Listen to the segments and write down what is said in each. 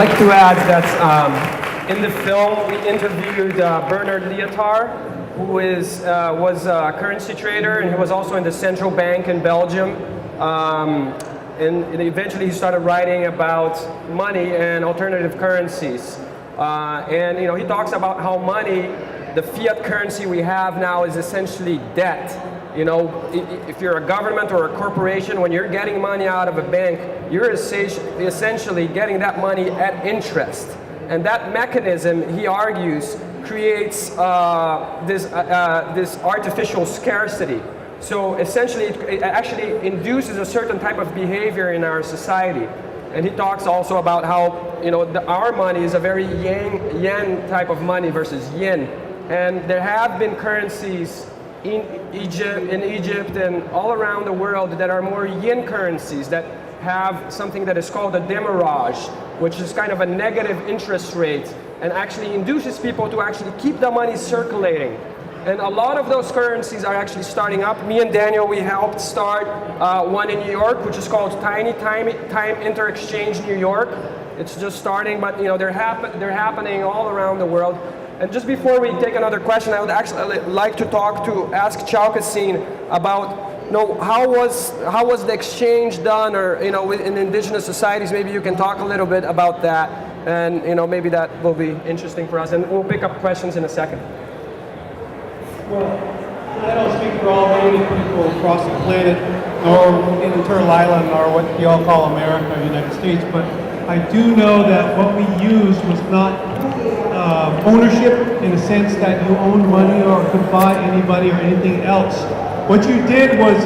like to add that in the film we interviewed Bernard Lietaer, who was a currency trader, and he was also in the central bank in Belgium. And eventually he started writing about money and alternative currencies. And he talks about how money, the fiat currency we have now, is essentially debt. If you're a government or a corporation, when you're getting money out of a bank, you're essentially getting that money at interest. And that mechanism, he argues, creates this artificial scarcity. So essentially, it actually induces a certain type of behavior in our society. And he talks also about how our money is a very yen type of money versus yin. And there have been currencies in Egypt and all around the world that are more yin currencies that have something that is called a demurrage, which is kind of a negative interest rate and actually induces people to actually keep the money circulating. And a lot of those currencies are actually starting up. Me and Daniel, we helped start one in New York, which is called Tiny Time Inter-Exchange New York. It's just starting, but they're happening all around the world. And just before we take another question, I would actually like to ask Tiokasin about how was the exchange done, or in indigenous societies. Maybe you can talk a little bit about that, and maybe that will be interesting for us. And we'll pick up questions in a second. Well, I don't speak for all Native people across the planet, nor in Turtle Island, or what you all call America, United States, but I do know that what we used was not ownership in the sense that you owned money or could buy anybody or anything else. What you did was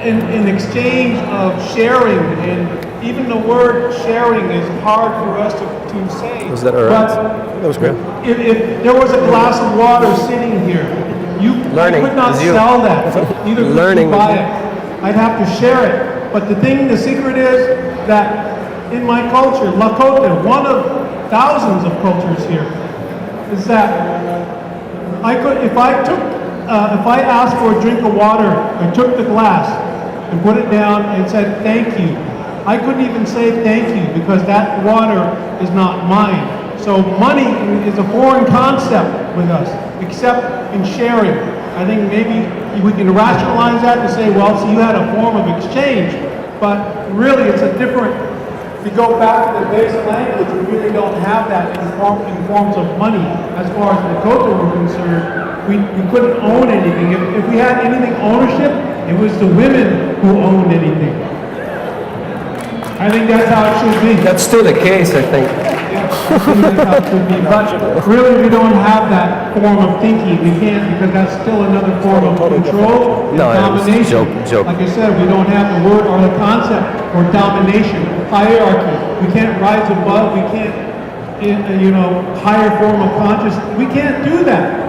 in exchange of sharing, and even the word sharing is hard for us to say. Was that all right? But that was great. If there was a glass of water sitting here, you could not sell that. Neither could you buy it. I'd have to share it. But the secret is that in my culture, Lakota, one of thousands of cultures here, is that if I asked for a drink of water, I took the glass and put it down and said thank you. I couldn't even say thank you because that water is not mine. So money is a foreign concept with us, except in sharing. I think maybe we can rationalize that to say, well, so you had a form of exchange, but really it's a different. If you go back to the base language, we really don't have that in forms of money. As far as the Dakota were concerned, we couldn't own anything. If we had anything ownership, it was the women who owned anything. I think that's how it should be. That's still the case, I think. Yeah, I think that's how it should be. But really, we don't have that form of thinking. We can't, because that's still another form of control and domination. Joke. Like I said, we don't have the word or the concept for domination, hierarchy. We can't rise above. We can't, higher form of consciousness. We can't do that.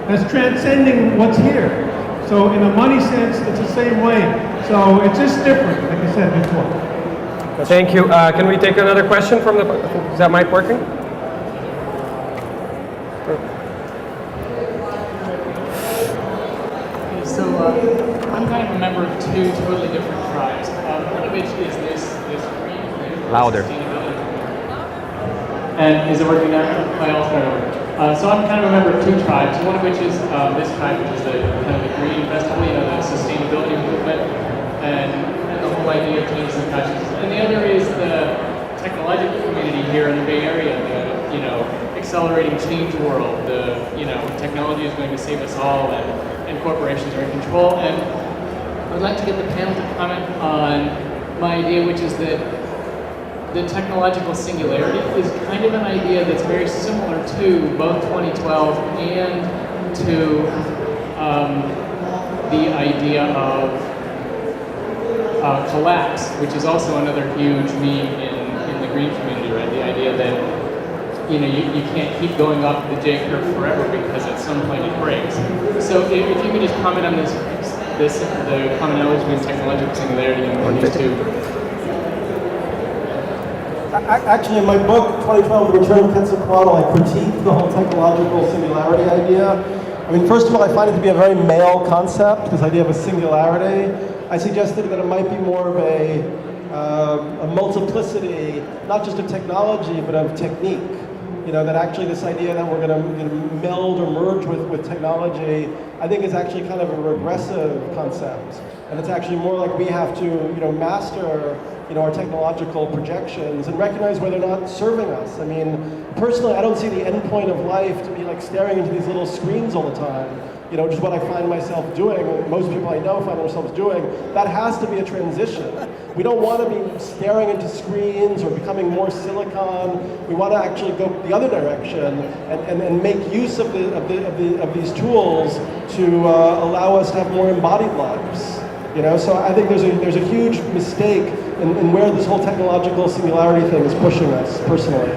That's transcending what's here. So in a money sense, it's the same way. So it's just different, like I said before. Thank you. Can we take another question from the... Is that mic working? So I'm kind of a member of two totally different tribes. One of which is this green... Louder. And is it working now? I'll start over. So I'm kind of a member of two tribes, one of which is this tribe, which is the kind of the green festival, the sustainability movement, and the whole idea of change and consciousness. And the other is the technological community here in the Bay Area, the accelerating change world. The technology is going to save us all, and corporations are in control. And I would like to get the panel to comment on my idea, which is that the technological singularity is kind of an idea that's very similar to both 2012 and to the idea of collapse, which is also another huge meme in the green community, right? The idea that you can't keep going up the J curve forever because at some point it breaks. So if you could just comment on the commonality between technological singularity and these two. Actually, in my book, 2012, The Return of Quetzalcoatl, I critique the whole technological singularity idea. I mean, first of all, I find it to be a very male concept, this idea of a singularity. I suggested that it might be more of a a multiplicity, not just of technology, but of technique. That actually this idea that we're going to meld or merge with technology, I think is actually kind of a regressive concept. And it's actually more like we have to, master, our technological projections and recognize where they're not serving us. I mean, personally, I don't see the end point of life to be like staring into these little screens all the time. Which is what I find myself doing, most people I know find themselves doing. That has to be a transition. We don't want to be staring into screens or becoming more silicon. We want to actually go the other direction and make use of these tools to allow us to have more embodied lives. So I think there's a huge mistake in where this whole technological singularity thing is pushing us, personally.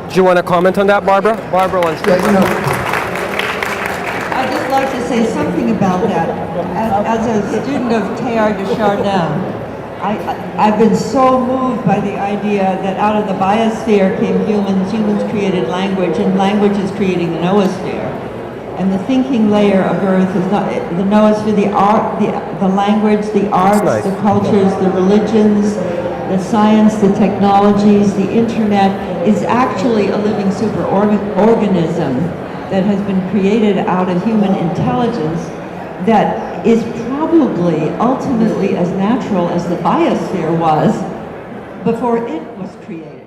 Do you want to comment on that, Barbara? Barbara wants to. I'd just like to say something about that. As a student of Teilhard de Chardin, I've been so moved by the idea that out of the biosphere came humans, humans created language, and language is creating the noosphere. And the thinking layer of Earth is not the noosphere, the art, the language, the arts, the cultures, the religions, the science, the technologies, the internet is actually a living superorganism that has been created out of human intelligence that is probably ultimately as natural as the biosphere was before it was created.